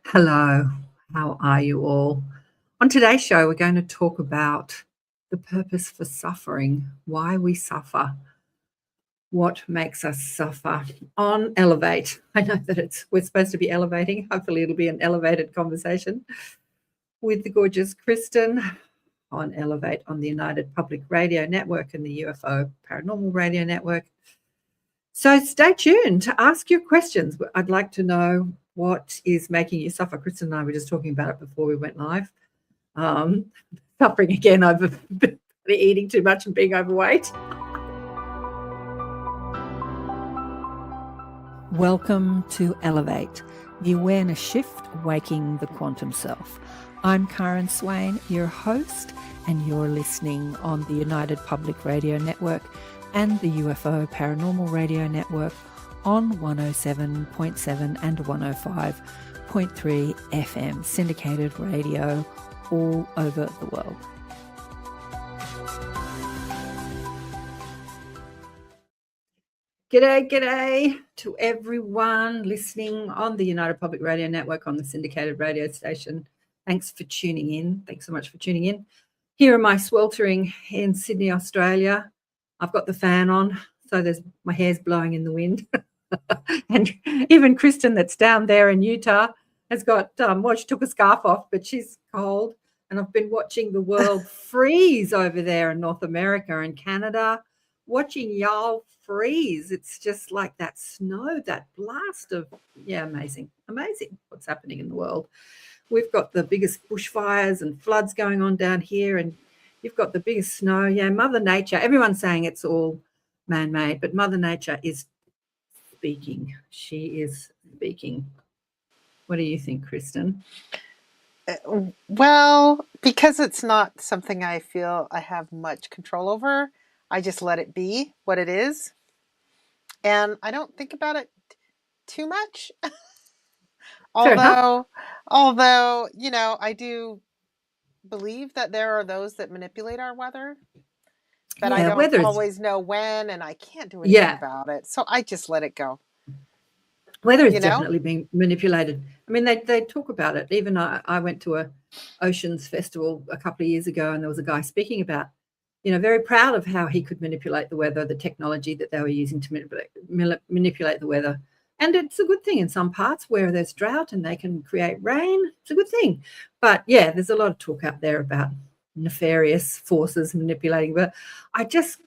Hello, how are you all? On today's show, we're going to talk about the purpose for suffering, why we suffer, what makes us suffer on Elevate. I know that we're supposed to be elevating. Hopefully it'll be an elevated conversation with the gorgeous Kristin on Elevate on the United Public Radio Network and the UFO Paranormal Radio Network. So stay tuned to ask your questions. I'd like to know what is making you suffer. Kristin and I were just talking about it before we went live. Suffering again over eating too much and being overweight. Welcome to Elevate, the awareness shift, waking the quantum self. I'm KAren Swain, your host, and you're listening on the United Public Radio Network and the UFO Paranormal Radio Network on 107.7 and 105.3 FM, syndicated radio all over the world. G'day to everyone listening on the United Public Radio Network on the syndicated radio station. Thanks for tuning in. Thanks so much for tuning in. Here am I sweltering in Sydney, Australia. I've got the fan on, so my hair's blowing in the wind. And even Kristin, that's down there in Utah, has got, she took a scarf off, but she's cold. And I've been watching the world freeze over there in North America and Canada, watching y'all freeze. It's just like that snow, that blast of, amazing what's happening in the world. We've got the biggest bushfires and floods going on down here, and you've got the biggest snow. Yeah, Mother Nature, everyone's saying it's all man-made, but Mother Nature is speaking. She is speaking. What do you think, Kristin? Well, because it's not something I feel I have much control over, I just let it be what it is. And I don't think about it too much. Although, I do believe that there are those that manipulate our weather, but I don't always know when, and I can't do anything about it. So I just let it go. Weather is definitely being manipulated. I mean, they talk about it. Even I went to a Oceans Festival a couple of years ago, and there was a guy speaking about, very proud of how he could manipulate the weather, the technology that they were using to manipulate the weather. And it's a good thing in some parts where there's drought and they can create rain. It's a good thing. But, there's a lot of talk out there about nefarious forces manipulating. But I just,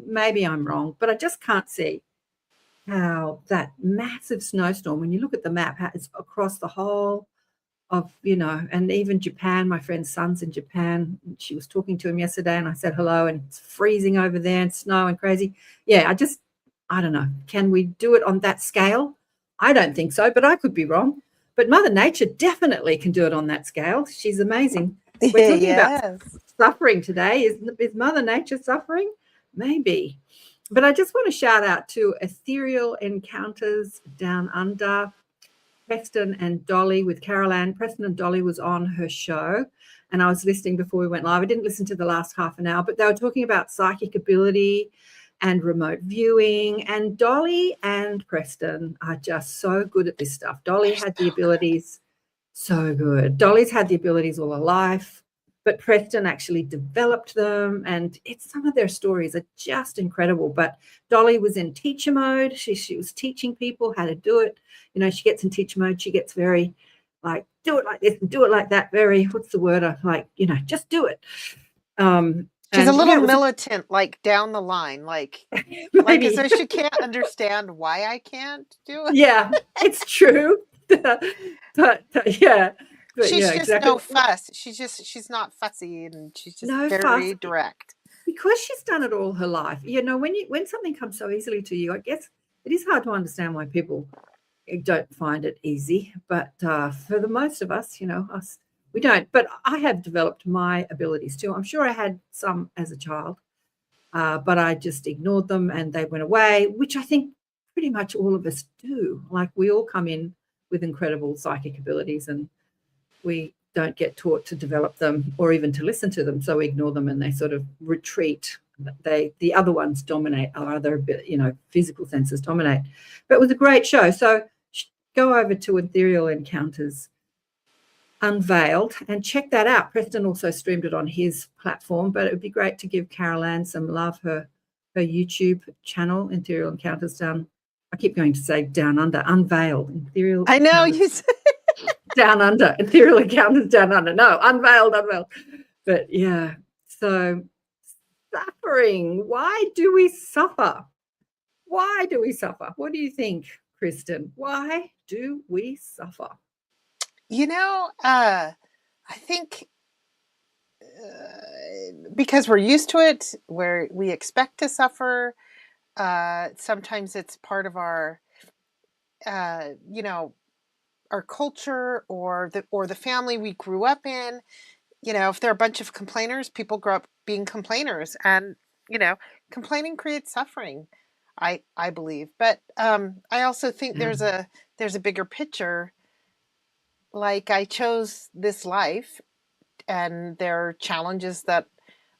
maybe I'm wrong, but I just can't see how that massive snowstorm, when you look at the map, it's across the whole of, and even Japan. My friend's son's in Japan. She was talking to him yesterday, and I said hello, and it's freezing over there and snow and crazy. I don't know. Can we do it on that scale? I don't think so, but I could be wrong. But Mother Nature definitely can do it on that scale. She's amazing. We're talking about suffering today. Is Mother Nature suffering? Maybe. But I just want to shout out to Ethereal Encounters Down Under, Preston and Dolly with Carol Ann. Preston and Dolly was on her show, and I was listening before we went live. I didn't listen to the last half an hour, but they were talking about psychic ability and remote viewing, and Dolly and Preston are just so good at this stuff. Dolly had the abilities, so good. Dolly's had the abilities all her life, but Preston actually developed them, and some of their stories are just incredible. But Dolly was in teacher mode. She was teaching people how to do it. She gets in teacher mode. She gets very like, do it like this and do it like that. Very, what's the word? Just do it. She's a little militant, like down the line, like as though she can't understand why I can't do it. Yeah, it's true. but she's just exactly. No fuss. She's not fussy, and she's just very direct. Because she's done it all her life. When something comes so easily to you, I guess it is hard to understand why people don't find it easy. But for the most of us, us. We don't, but I have developed my abilities too. I'm sure I had some as a child, but I just ignored them and they went away, which I think pretty much all of us do. Like, we all come in with incredible psychic abilities, and we don't get taught to develop them or even to listen to them, so we ignore them and they sort of retreat. The other ones dominate, our other, physical senses dominate. But it was a great show. So go over to Ethereal Encounters Unveiled and check that out. Preston also streamed it on his platform, but it would be great to give KAren some love. Her YouTube channel, Ethereal Encounters Down. I keep going to say Down Under, Unveiled. Ethereal I know Encounters you said Down Under, Ethereal Encounters Down Under. No, Unveiled. But yeah, so suffering. Why do we suffer? Why do we suffer? What do you think, Kristin? Why do we suffer? I think because we're used to it, where we expect to suffer. Sometimes it's part of our, our culture or the family we grew up in. If they're a bunch of complainers, people grow up being complainers, and complaining creates suffering. I believe, but I also think there's a bigger picture. Like, I chose this life, and there are challenges that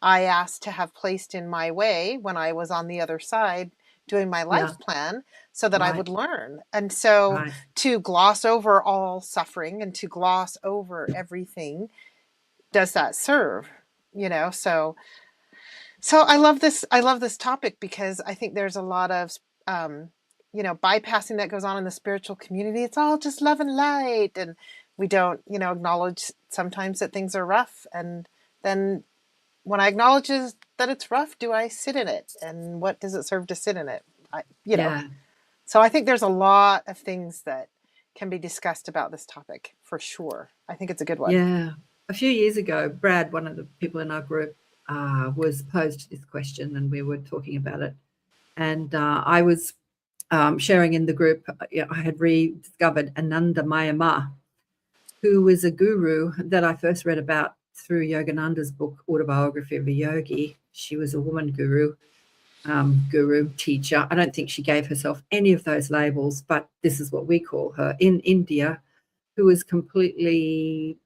I asked to have placed in my way when I was on the other side doing my life plan, so that I would learn. And so to gloss over all suffering and to gloss over everything, does that serve? So I love this topic, because I think there's a lot of bypassing that goes on in the spiritual community. It's all just love and light, and we don't acknowledge sometimes that things are rough. And then when I acknowledge that it's rough, do I sit in it? And what does it serve to sit in it? So I think there's a lot of things that can be discussed about this topic, for sure. I think it's a good one. Yeah. A few years ago, Brad, one of the people in our group, was posed this question, and we were talking about it. And I was sharing in the group, I had rediscovered Ananda Mayama, who was a guru that I first read about through Yogananda's book, Autobiography of a Yogi. She was a woman guru, teacher. I don't think she gave herself any of those labels, but this is what we call her in India, who was completely,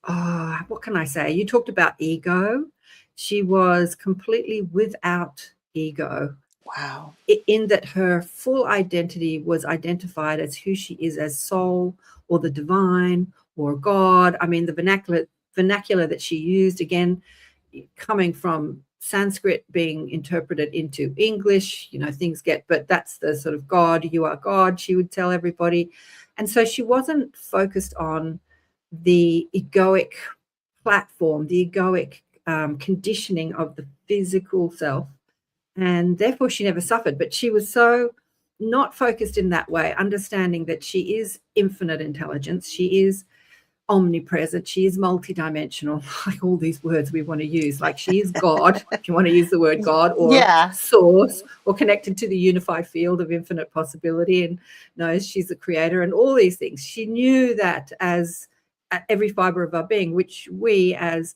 what can I say? You talked about ego. She was completely without ego. Wow. In that her full identity was identified as who she is, as soul or the divine or God. I mean, the vernacular that she used, again, coming from Sanskrit being interpreted into English, things but that's the sort of God, you are God, she would tell everybody. And so she wasn't focused on the egoic platform, the egoic conditioning of the physical self. And therefore she never suffered. But she was so not focused in that way, understanding that she is infinite intelligence. She is omnipresent. She is multidimensional, like all these words we want to use. Like, she is God, if you want to use the word God, or source, or connected to the unified field of infinite possibility, and knows she's the creator and all these things. She knew that as every fiber of our being, which we as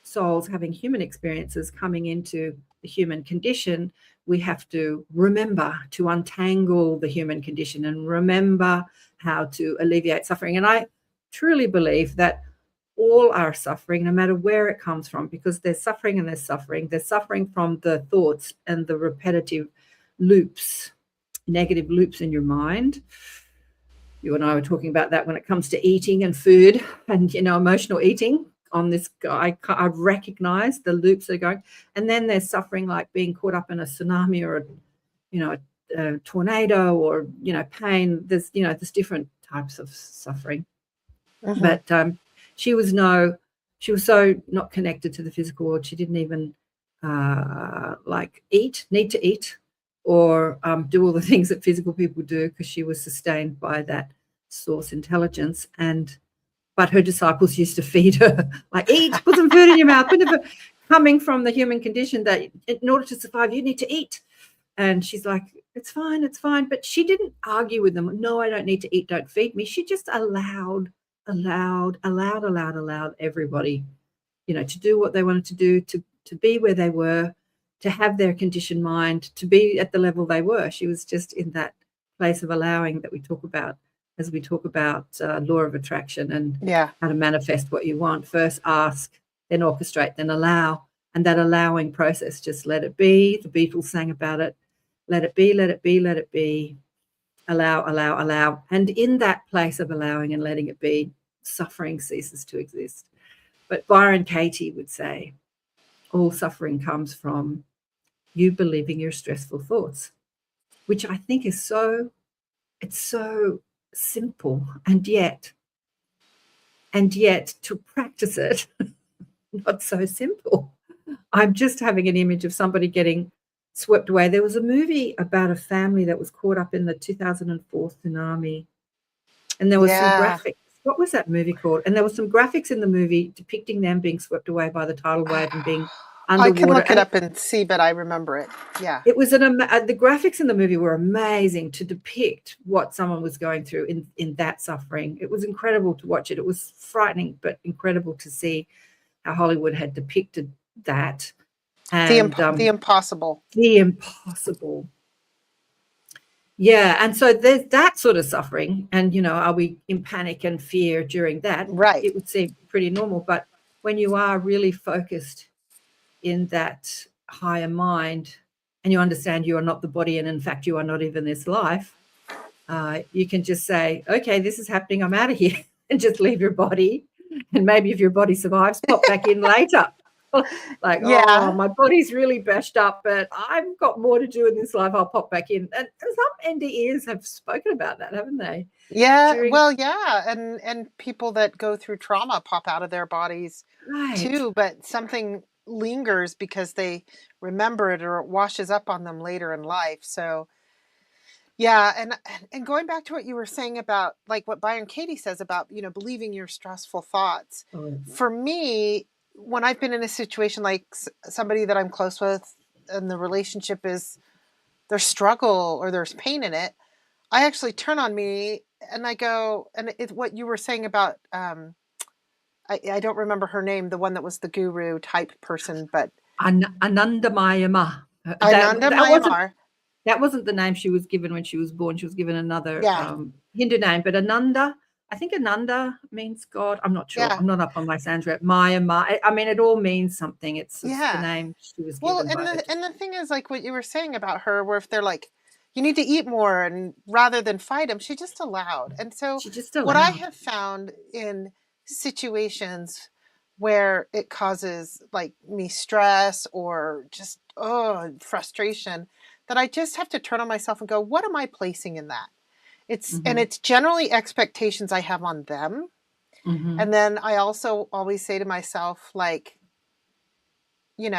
souls having human experiences coming into the human condition, we have to remember to untangle the human condition and remember how to alleviate suffering. And I truly believe that all our suffering, no matter where it comes from, because there's suffering and there's suffering. There's suffering from the thoughts and the repetitive loops, negative loops in your mind. You and I were talking about that when it comes to eating and food and, emotional eating. On this guy, I recognize the loops that are going. And then there's suffering like being caught up in a tsunami or a tornado, or pain. There's different types of suffering. But she was so not connected to the physical world. She didn't even need to eat or do all the things that physical people do, because she was sustained by that source intelligence. But her disciples used to feed her, like, eat, put some food in your mouth, coming from the human condition that in order to survive, you need to eat. And she's like, it's fine. But she didn't argue with them. No, I don't need to eat. Don't feed me. She just allowed everybody, to do what they wanted to do, to be where they were, to have their conditioned mind, to be at the level they were. She was just in that place of allowing that we talk about as we talk about law of attraction and how to manifest what you want. First ask, then orchestrate, then allow. And that allowing process, just let it be. The Beatles sang about it. Let it be, let it be, let it be. allow. And in that place of allowing and letting it be, suffering ceases to exist. But Byron Katie would say, all suffering comes from you believing your stressful thoughts, which I think is so simple, and yet to practice it, not so simple. I'm just having an image of somebody getting swept away. There was a movie about a family that was caught up in the 2004 tsunami, and there was some graphics. What was that movie called? And there was some graphics in the movie depicting them being swept away by the tidal wave and being underwater. I can look it up and see, but I remember it. Yeah. It was the graphics in the movie were amazing to depict what someone was going through in that suffering. It was incredible to watch it. It was frightening, but incredible to see how Hollywood had depicted that. And the impossible. The impossible. Yeah. And so there's that sort of suffering. And, are we in panic and fear during that? Right. It would seem pretty normal. But when you are really focused in that higher mind and you understand you are not the body, and in fact, you are not even this life, you can just say, okay, this is happening. I'm out of here, and just leave your body. And maybe if your body survives, pop back in later. Like, oh, my body's really bashed up, but I've got more to do in this life. I'll pop back in. And some NDEs have spoken about that, haven't they? Yeah. And people that go through trauma pop out of their bodies too, but something lingers because they remember it or it washes up on them later in life. So yeah, and going back to what you were saying about like what Byron Katie says about, believing your stressful thoughts. For me, when I've been in a situation like somebody that I'm close with and the relationship is there's struggle or there's pain in it, I actually turn on me and I go, and what you were saying about, I don't remember her name, the one that was the guru type person, but Ananda Mayama. That wasn't the name she was given when she was born. She was given another Hindu name, but Ananda. I think Ananda means God. I'm not sure. Yeah. I'm not up on my Sanskrit. Maya. I mean, it all means something. It's the name she was given. Well, and the thing is, like what you were saying about her, where if they're like, you need to eat more, and rather than fight them, she just allowed. And so, what I have found in situations where it causes like me stress or just frustration, that I just have to turn on myself and go, what am I placing in that? And it's generally expectations I have on them. And then I also always say to myself, like, is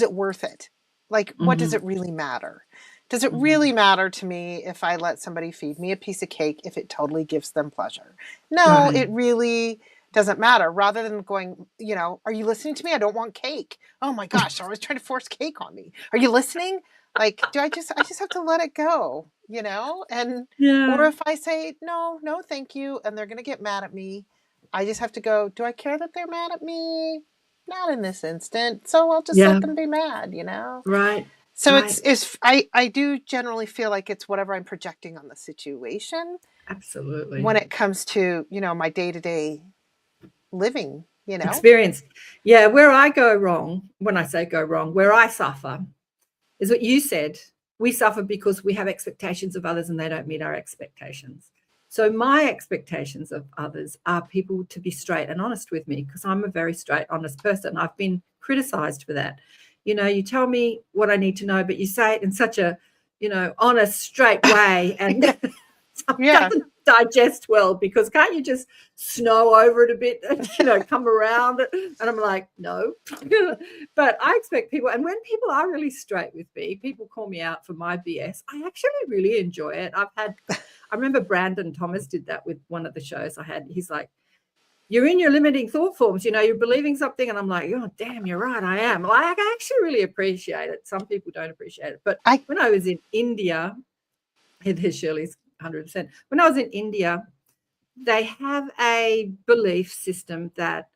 it worth it? Like, what does it really matter? Does it really matter to me if I let somebody feed me a piece of cake if it totally gives them pleasure? No, it really doesn't matter. Rather than going, are you listening to me? I don't want cake. Oh my gosh, they're always trying to force cake on me. Are you listening? Like, I just have to let it go, and, or if I say, no, thank you. And they're going to get mad at me. I just have to go, do I care that they're mad at me? Not in this instant. So I'll just let them be mad, Right. So I do generally feel like it's whatever I'm projecting on the situation. Absolutely. When it comes to, my day-to-day living, experience. Yeah. Where I go wrong, when I say go wrong, where I suffer is what you said. We suffer because we have expectations of others and they don't meet our expectations. So my expectations of others are people to be straight and honest with me, because I'm a very straight, honest person. I've been criticized for that. You tell me what I need to know, but you say it in such a, honest, straight way, and it doesn't digest well, because can't you just snow over it a bit and, come around it? And I'm like, no. But I expect people, and when people are really straight with me, people call me out for my BS. I actually really enjoy it. I remember Brandon Thomas did that with one of the shows I had. He's like, you're in your limiting thought forms, you're believing something. And I'm like, oh, damn, you're right, I am. Like, I actually really appreciate it. Some people don't appreciate it. But when I was in India, there's Shirley's 100%. When I was in India, they have a belief system that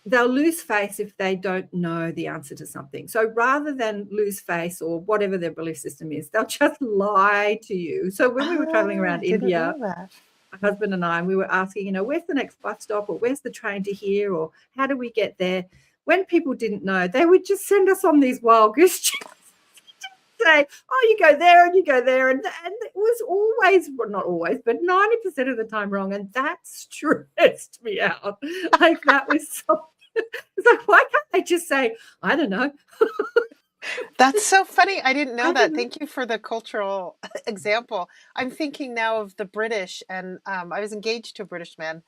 they'll lose face if they don't know the answer to something. So rather than lose face or whatever their belief system is, they'll just lie to you. So when we were traveling around India, my husband and I, we were asking, where's the next bus stop, or where's the train to here, or how do we get there? When people didn't know, they would just send us on these wild goose chases. say, oh, you go there and you go there. And it was always, well, not always, but 90% of the time wrong. And that stressed me out. Like that was so, it's like, why can't they just say, I don't know. That's so funny. I didn't know that. Thank you for the cultural example. I'm thinking now of the British, and I was engaged to a British man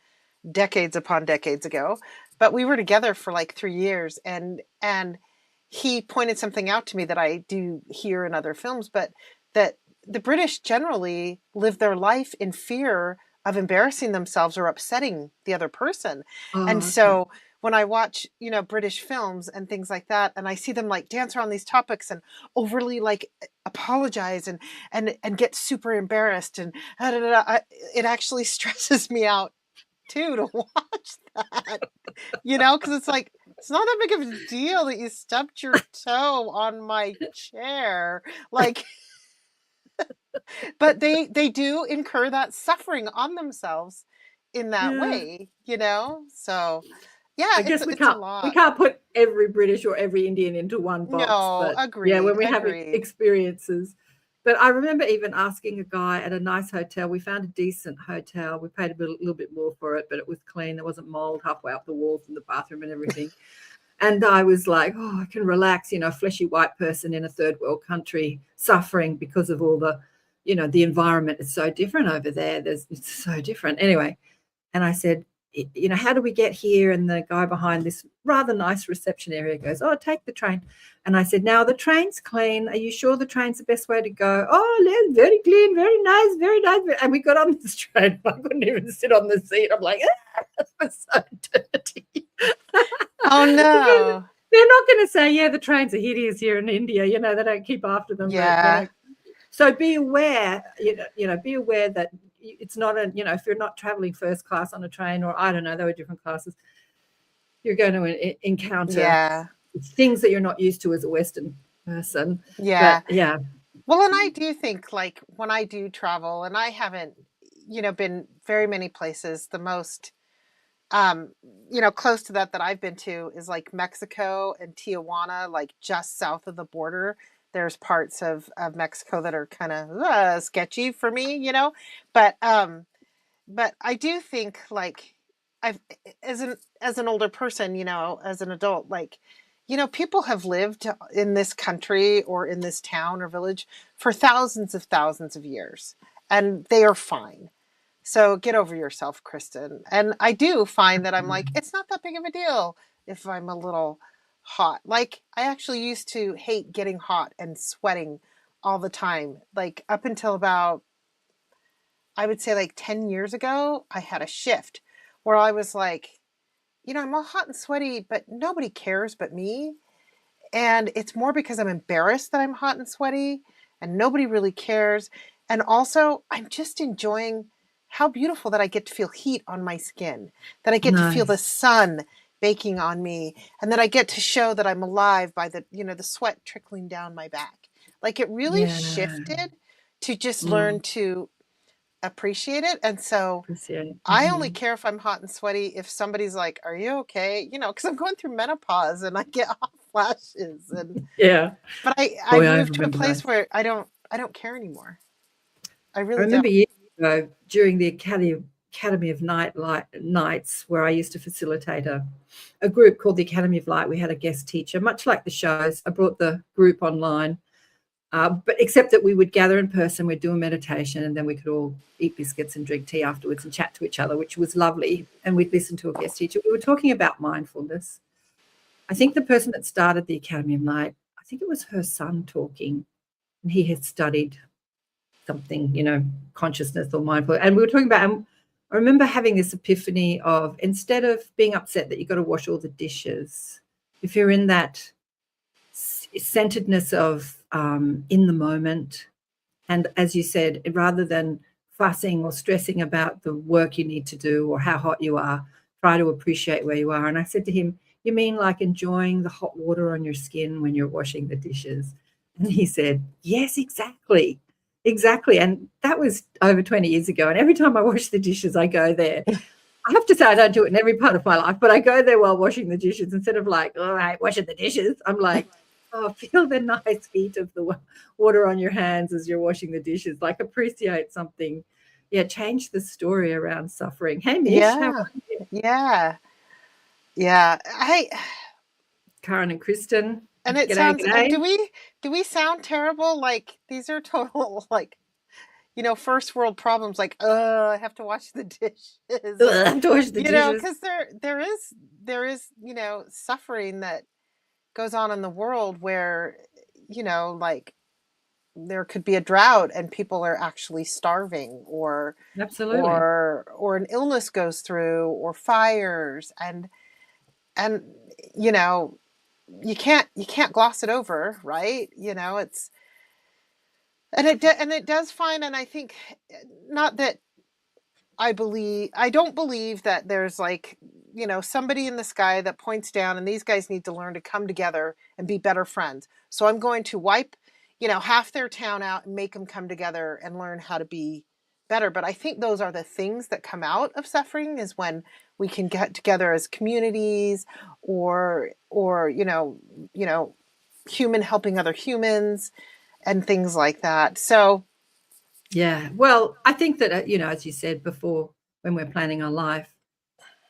decades upon decades ago, but we were together for like 3 years, and he pointed something out to me that I do hear in other films, but that the British generally live their life in fear of embarrassing themselves or upsetting the other person. And so when I watch, British films and things like that, and I see them like dance around these topics and overly like apologize and get super embarrassed and it actually stresses me out too to watch that, because it's like, it's not that big of a deal that you stubbed your toe on my chair. Like, but they do incur that suffering on themselves in that way, So yeah, I guess we can't put every British or every Indian into one box. No, agreed. Yeah, when we have experiences. But I remember even asking a guy at a nice hotel. We found a decent hotel. We paid a little bit more for it, but it was clean. There wasn't mold halfway up the walls in the bathroom and everything. And I was like, oh, I can relax, a fleshy white person in a third world country suffering because of all the, the environment is so different over there. It's so different. Anyway, and I said, how do we get here? And the guy behind this rather nice reception area goes, oh, take the train. And I said, now the train's clean. Are you sure the train's the best way to go? Oh, very clean, very nice, very nice. And we got on this train. I couldn't even sit on the seat. I'm like, that was so dirty. Oh, no. They're not going to say, yeah, the trains are hideous here in India. They don't keep after them. Yeah. But, so be aware, be aware that it's not if you're not traveling first class on a train, or I don't know, there were different classes, you're going to encounter things that you're not used to as a Western person. Yeah. But, yeah. Well, and I do think like when I do travel, and I haven't, been very many places, the most, close to that I've been to is like Mexico and Tijuana, like just south of the border. There's parts of Mexico that are kind of sketchy for me, but I do think like I've, as an older person, as an adult, like, people have lived in this country or in this town or village for thousands of years, and they are fine. So get over yourself, Kristin. And I do find that I'm like, it's not that big of a deal if I'm a little hot. Like, I actually used to hate getting hot and sweating all the time. Like, up until about, I would say like 10 years ago, I had a shift where I was like, I'm all hot and sweaty, but nobody cares but me. And it's more because I'm embarrassed that I'm hot and sweaty and nobody really cares. And also, I'm just enjoying how beautiful that I get to feel heat on my skin, that I get to feel the sun baking on me, and that I get to show that I'm alive by the, the sweat trickling down my back. Like, it really shifted to just learn to appreciate it. And so I only care if I'm hot and sweaty if somebody's like, are you okay? Because I'm going through menopause and I get hot flashes. And but I moved to a place where I don't care anymore. I remember years ago during the Academy of Nights, where I used to facilitate a group called the Academy of Light. We had a guest teacher, much like the shows. I brought the group online, but except that we would gather in person, we'd do a meditation, and then we could all eat biscuits and drink tea afterwards and chat to each other, which was lovely. And we'd listen to a guest teacher. We were talking about mindfulness. I think the person that started the Academy of Light, I think it was her son talking, and he had studied something, consciousness or mindful. And we were talking about, I remember having this epiphany of, instead of being upset that you've got to wash all the dishes, if you're in that centeredness of in the moment, and as you said, rather than fussing or stressing about the work you need to do or how hot you are, try to appreciate where you are. And I said to him, you mean like enjoying the hot water on your skin when you're washing the dishes? And he said, yes, exactly. And that was over 20 years ago. And every time I wash the dishes, I go there. I have to say I don't do it in every part of my life, but I go there while washing the dishes instead of like, all right, washing the dishes. I'm like, Oh, feel the nice heat of the water on your hands as you're washing the dishes. Like, appreciate something. Yeah, change the story around suffering. Hey, Mish. How Yeah. Yeah. KAren and Kristin. And it sounds, do we sound terrible? Like, these are total, like, first world problems, like, I have to wash the dishes. I have to wash the dishes. Because there is, suffering that goes on in the world where, like, there could be a drought and people are actually starving, or absolutely, or an illness goes through, or fires, and you can't gloss it over, right? It's, and it does find, and I think, not that I don't believe that there's, like, somebody in the sky that points down and these guys need to learn to come together and be better friends. So I'm going to wipe, half their town out and make them come together and learn how to be better. But I think those are the things that come out of suffering, is when we can get together as communities, or human helping other humans and things like that. So yeah, well, I think that, as you said before, when we're planning our life,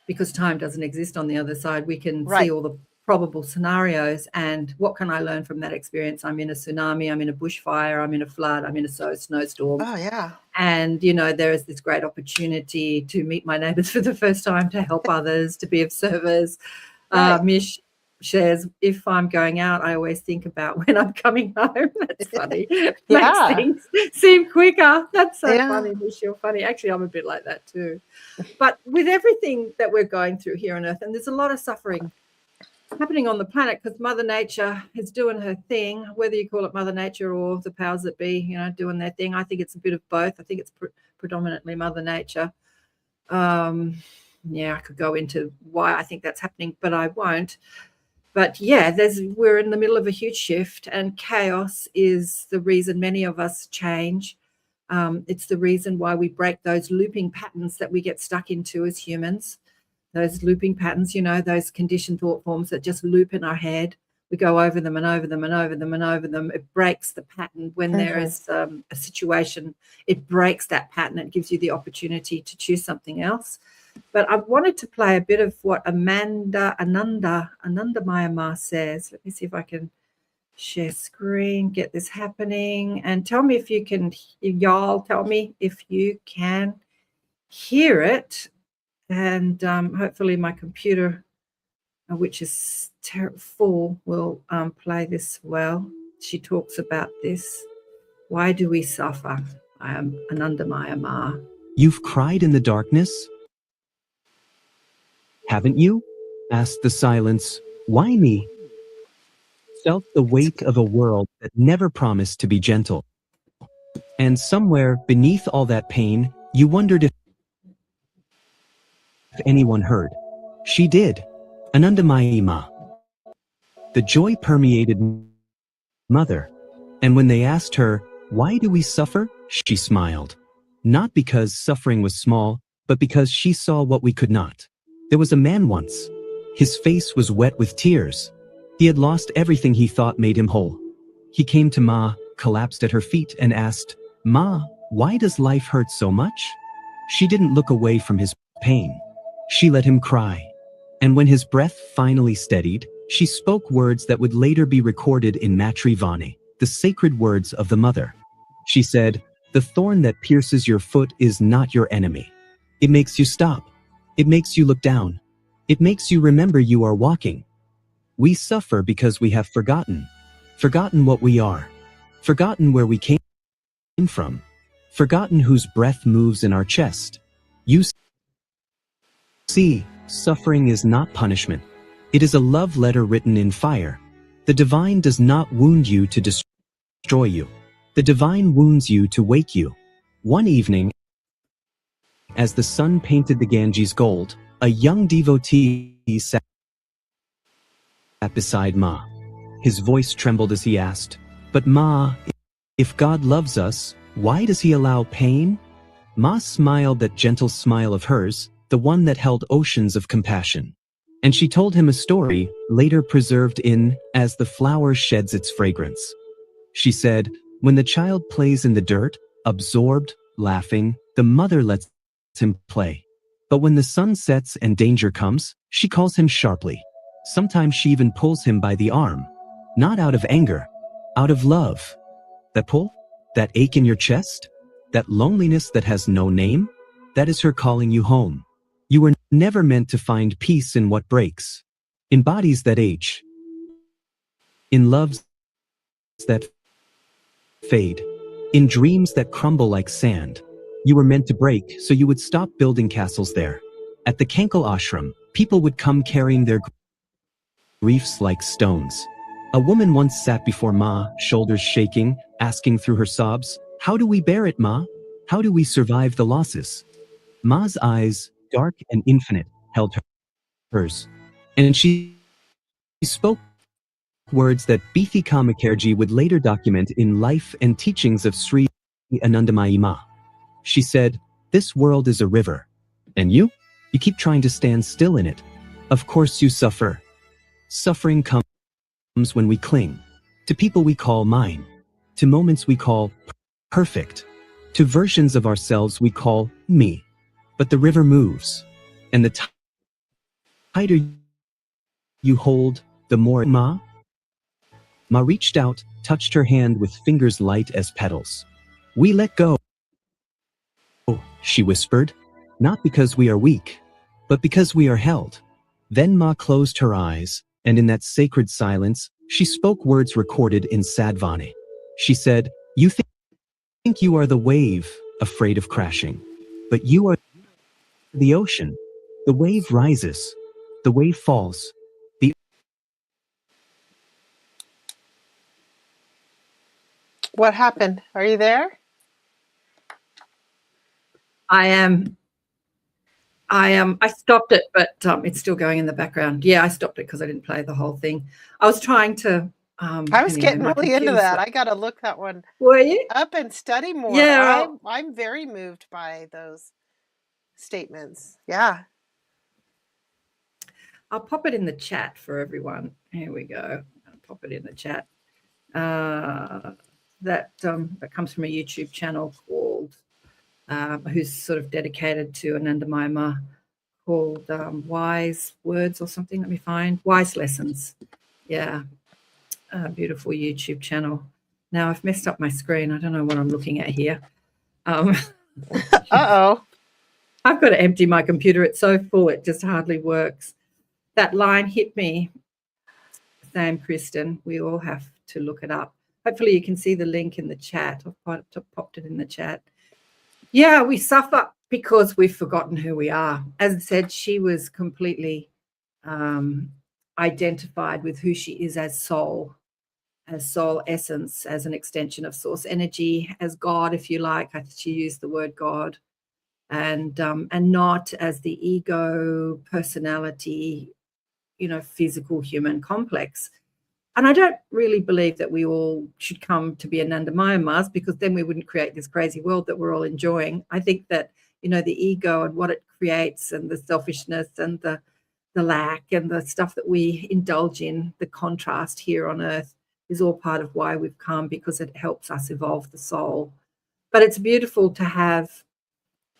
because time doesn't exist on the other side, we can see all the probable scenarios, and what can I learn from that experience? I'm in a tsunami, I'm in a bushfire, I'm in a flood, I'm in a snowstorm. Oh, yeah. And, there is this great opportunity to meet my neighbors for the first time, to help others, to be of service. Mish shares, if I'm going out, I always think about when I'm coming home. That's funny. Makes things seem quicker. That's so funny, Mish. You're funny. Actually, I'm a bit like that too. But with everything that we're going through here on Earth, and there's a lot of suffering happening on the planet, because Mother Nature is doing her thing, whether you call it Mother Nature or the powers that be, doing their thing. I think it's a bit of both. I think it's predominantly Mother Nature. I could go into why I think that's happening, but I won't. But yeah, we're in the middle of a huge shift, and chaos is the reason many of us change. It's the reason why we break those looping patterns that we get stuck into as humans. Those looping patterns, those conditioned thought forms that just loop in our head. We go over them and over them and over them and over them. It breaks the pattern when there is a situation. It breaks that pattern. It gives you the opportunity to choose something else. But I wanted to play a bit of what Ananda Mayama says. Let me see if I can share screen, get this happening, and tell me if you can, y'all tell me if you can hear it. And hopefully my computer, which is full, will play this well. She talks about this. Why do we suffer? I am Ananda Mayama. You've cried in the darkness? Haven't you? Asked the silence. Why me? Felt the weight of a world that never promised to be gentle. And somewhere beneath all that pain, you wondered if anyone heard. She did. Ananda Mayima. The joy permeated Mother. And when they asked her, why do we suffer? She smiled. Not because suffering was small, but because she saw what we could not. There was a man once. His face was wet with tears. He had lost everything he thought made him whole. He came to Ma, collapsed at her feet, and asked, Ma, why does life hurt so much? She didn't look away from his pain. She let him cry. And when his breath finally steadied, she spoke words that would later be recorded in Matri Vani, the sacred words of the mother. She said, the thorn that pierces your foot is not your enemy. It makes you stop. It makes you look down. It makes you remember you are walking. We suffer because we have forgotten what we are, forgotten where we came from, forgotten whose breath moves in our chest. You see, suffering is not punishment. It is a love letter written in fire. The divine does not wound you to destroy you. The divine wounds you to wake you. One evening, as the sun painted the Ganges gold, a young devotee sat beside Ma. His voice trembled as he asked, but Ma, if God loves us, why does he allow pain? Ma smiled that gentle smile of hers, the one that held oceans of compassion. And she told him a story, later preserved in As the Flower Sheds Its Fragrance. She said, when the child plays in the dirt, absorbed, laughing, the mother lets him play. But when the sun sets and danger comes, she calls him sharply. Sometimes she even pulls him by the arm. Not out of anger, out of love. That pull? That ache in your chest? That loneliness that has no name? That is her calling you home. You were never meant to find peace in what breaks, in bodies that age, in loves that fade, in dreams that crumble like sand. You were meant to break so you would stop building castles there. At the Kankel ashram, people would come carrying their griefs like stones. A woman once sat before Ma, shoulders shaking, asking through her sobs, "How do we bear it, Ma? How do we survive the losses?" Ma's eyes, dark and infinite, held hers. And she spoke words that Bithi Kamakerji would later document in Life and Teachings of Sri Anandamayi Ma. She said, "This world is a river. And you keep trying to stand still in it. Of course you suffer. Suffering comes when we cling to people we call mine, to moments we call perfect, to versions of ourselves we call me. But the river moves, and the tighter you hold, the more." Ma reached out, touched her hand with fingers light as petals. "We let go," she whispered, "not because we are weak, but because we are held." Then Ma closed her eyes, and in that sacred silence, she spoke words recorded in Sadvani. She said, "You think you are the wave, afraid of crashing, but you are the ocean. The wave rises, the wave falls. What happened? Are you there? I am. I stopped it, but it's still going in the background. Yeah, I stopped it because I didn't play the whole thing. I was trying to. I was getting really into that. I got to look that one Were you? up and study more. Yeah, I'm very moved by those statements. Yeah. I'll pop it in the chat for everyone. Here we go. I'll pop it in the chat. That comes from a YouTube channel called who's sort of dedicated to Anandamayi Ma, called Wise Words or something. Let me find Wise Lessons. Yeah, a beautiful YouTube channel. Now I've messed up my screen. I don't know what I'm looking at here. Uh-oh. I've got to empty my computer. It's so full, it just hardly works. That line hit me. Same, Kristin. We all have to look it up. Hopefully you can see the link in the chat. I've popped it in the chat. Yeah, we suffer because we've forgotten who we are. As I said, she was completely identified with who she is as soul essence, as an extension of source energy, as God, if you like. She used the word God, and not as the ego, personality, physical human complex. And I don't really believe that we all should come to be Anandamayi Mas, because then we wouldn't create this crazy world that we're all enjoying. I think that, the ego and what it creates, and the selfishness and the lack and the stuff that we indulge in, the contrast here on earth, is all part of why we've come, because it helps us evolve the soul. But it's beautiful to have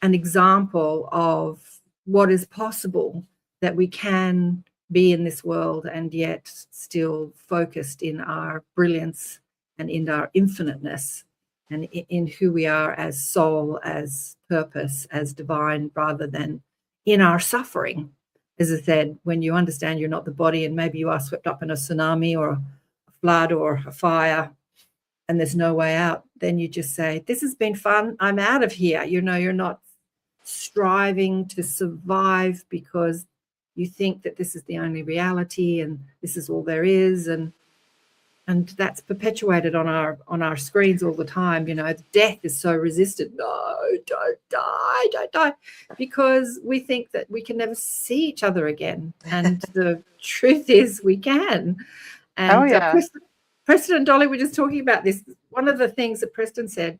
an example of what is possible, that we can be in this world and yet still focused in our brilliance and in our infiniteness, and in who we are as soul, as purpose, as divine, rather than in our suffering. As I said, when you understand you're not the body, and maybe you are swept up in a tsunami or a flood or a fire, and there's no way out, then you just say, "This has been fun. I'm out of here." You're not striving to survive because you think that this is the only reality and this is all there is, and that's perpetuated on our screens all the time. Death is so resisted. No, don't die, because we think that we can never see each other again, and the truth is we can. And Preston and Dolly were just talking about this. One of the things that Preston said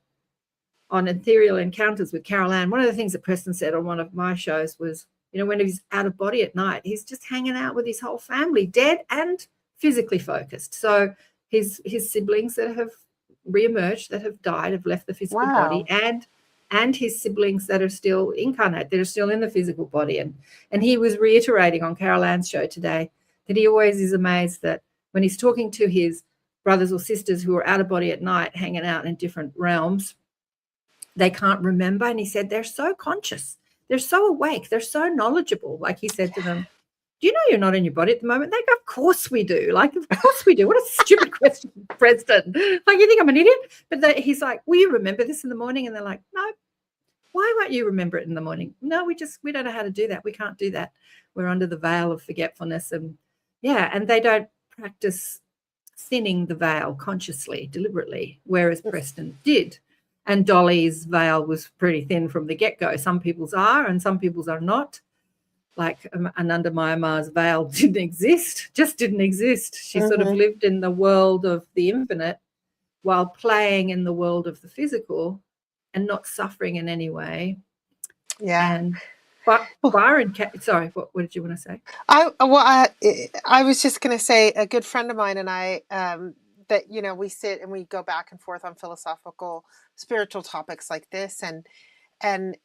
on Ethereal Encounters with Carol Ann, one of the things that Preston said on one of my shows was, you know, when he's out of body at night, he's just hanging out with his whole family, dead and physically focused. So his siblings that have reemerged, that have died, have left the physical body, and his siblings that are still incarnate, that are still in the physical body. And he was reiterating on Carol Ann's show today that he always is amazed that when he's talking to his brothers or sisters who are out of body at night, hanging out in different realms, they can't remember. And he said they're so conscious, they're so awake, they're so knowledgeable. Like he said to them, do you know you're not in your body at the moment? They go, of course we do. Like, of course we do. What a stupid question, Preston. Like, you think I'm an idiot? But he's like, will you remember this in the morning? And they're like, no. Why won't you remember it in the morning? No, we don't know how to do that. We can't do that. We're under the veil of forgetfulness. And they don't practice thinning the veil consciously, deliberately, whereas Preston did. And Dolly's veil was pretty thin from the get-go. Some people's are and some people's are not. Like Ananda Mayama's veil didn't exist. She sort of lived in the world of the infinite while playing in the world of the physical and not suffering in any way. Yeah. But KAren, sorry, what did you want to say? I was just going to say, a good friend of mine and I, that, you know, we sit and we go back and forth on philosophical, spiritual topics like this. And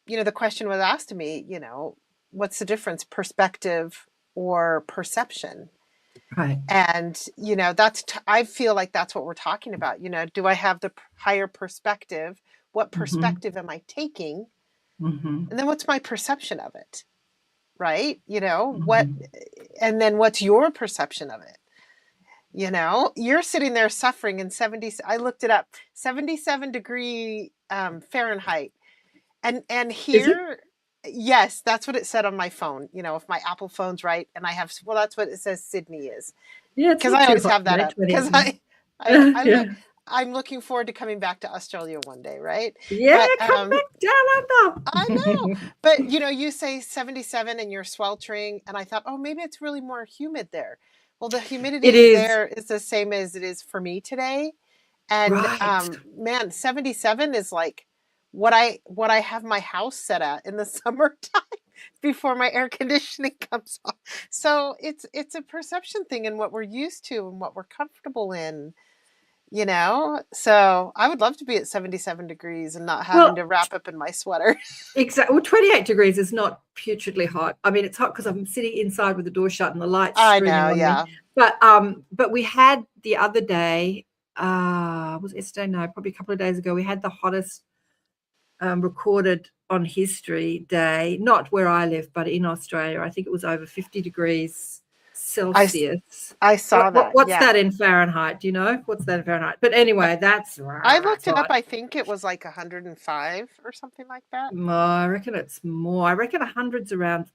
you know, the question was asked to me, you know, what's the difference, perspective or perception? Right. And, you know, I feel like that's what we're talking about. You know, do I have the higher perspective? What perspective am I taking? And then what's my perception of it? Right. You know, and then what's your perception of it? You know, you're sitting there suffering in I looked it up, 77 degree Fahrenheit. And here, yes, that's what it said on my phone. You know, if my Apple phone's right, and that's what it says Sydney is. Yeah, because I always have that up. Because I'm looking forward to coming back to Australia one day, right? Yeah, come back down under. I know. But, you know, you say 77 and you're sweltering, and I thought, oh, maybe it's really more humid there. Well, the humidity there is the same as it is for me today. And, man, 77 is like what I have my house set at in the summertime before my air conditioning comes on. So it's a perception thing and what we're used to and what we're comfortable in, you know? So I would love to be at 77 degrees and not having to wrap up in my sweater. Exactly. Well, 28 degrees is not putridly hot. I mean, it's hot because I'm sitting inside with the door shut and the lights streaming on me. But we had the other day, was it yesterday? No, probably a couple of days ago, we had the hottest recorded on History Day, not where I live, but in Australia. I think it was over 50 degrees Celsius. I saw that. What's that in Fahrenheit? Do you know? What's that in Fahrenheit? But anyway, I looked it up. I think it was like 105 or something like that. I reckon it's more. I reckon 100's around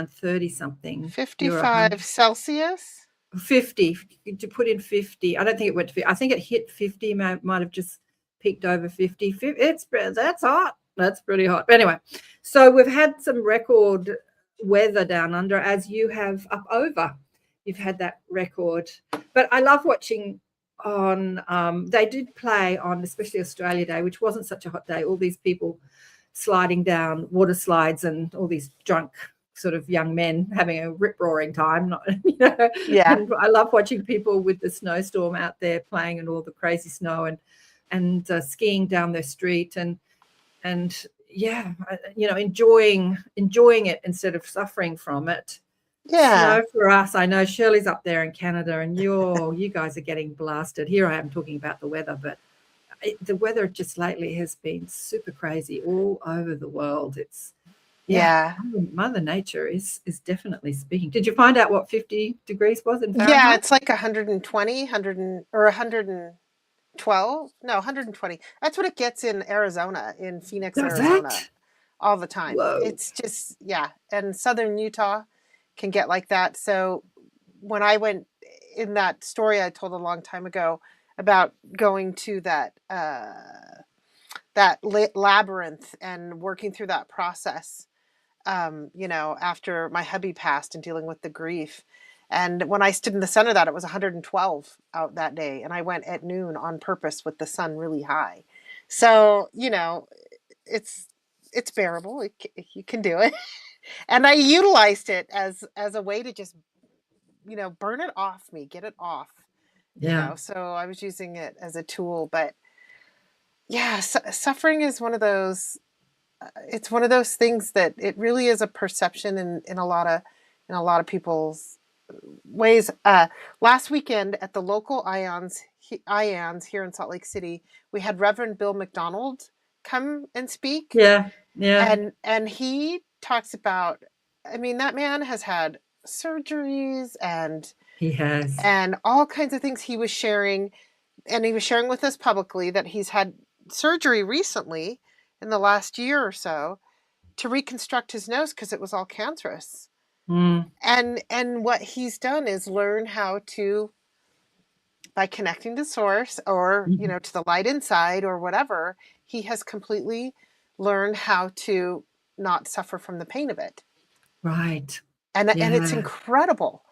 30 something. 55 Celsius? 50. To put in 50. I don't think it went to 50. I think it hit 50, might have just peaked over 50. That's hot. That's pretty hot. But anyway, so we've had some record weather down under, as you have up over. You've had that record. But I love watching on, they did play on, especially Australia Day, which wasn't such a hot day, all these people sliding down water slides and all these drunk sort of young men having a rip-roaring time. You know? Yeah. And I love watching people with the snowstorm out there playing in all the crazy snow and skiing down their street and you know, enjoying it instead of suffering from it. Yeah. Snow for us, I know Shirley's up there in Canada and you guys are getting blasted. Here I am talking about the weather, but the weather just lately has been super crazy all over the world. It's Mother Nature is definitely speaking. Did you find out what 50 degrees was in Fahrenheit? Yeah, it's like 120, 112. No, 120. That's what it gets in Arizona, in Phoenix, Arizona, all the time. Whoa. It's just, and southern Utah can get like that. So when I went in that story I told a long time ago about going to that labyrinth and working through that process, you know, after my hubby passed and dealing with the grief. And when I stood in the center of that, it was 112 out that day. And I went at noon on purpose with the sun really high. So, you know, it's bearable. You can do it. And I utilized it as a way to just, burn it off me, get it off. So I was using it as a tool. But yeah, suffering is one of those, it's one of those things that it really is a perception in a lot of people's ways. Last weekend at the local IANS here in Salt Lake City, we had Reverend Bill McDonald come and speak. Yeah. And he talks about, that man has had surgeries and he has, and all kinds of things he was sharing. And he was sharing with us publicly that he's had surgery recently in the last year or so to reconstruct his nose because it was all cancerous. And what he's done is learn how to, by connecting to source or, to the light inside or whatever, he has completely learned how to not suffer from the pain of it. Right. And it's incredible.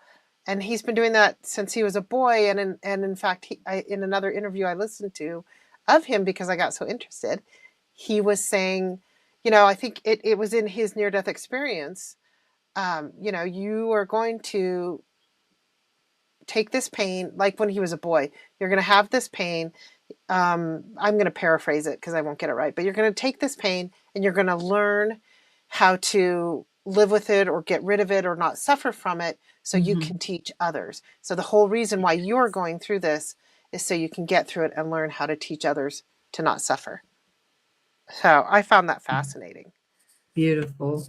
And he's been doing that since he was a boy. And in fact, in another interview I listened to of him, because I got so interested, he was saying, I think it was in his near-death experience, you are going to take this pain, like when he was a boy, you're going to have this pain. I'm going to paraphrase it because I won't get it right, but you're going to take this pain and you're going to learn how to live with it or get rid of it or not suffer from it so you can teach others. So the whole reason why you're going through this is so you can get through it and learn how to teach others to not suffer. So I found that fascinating. Beautiful.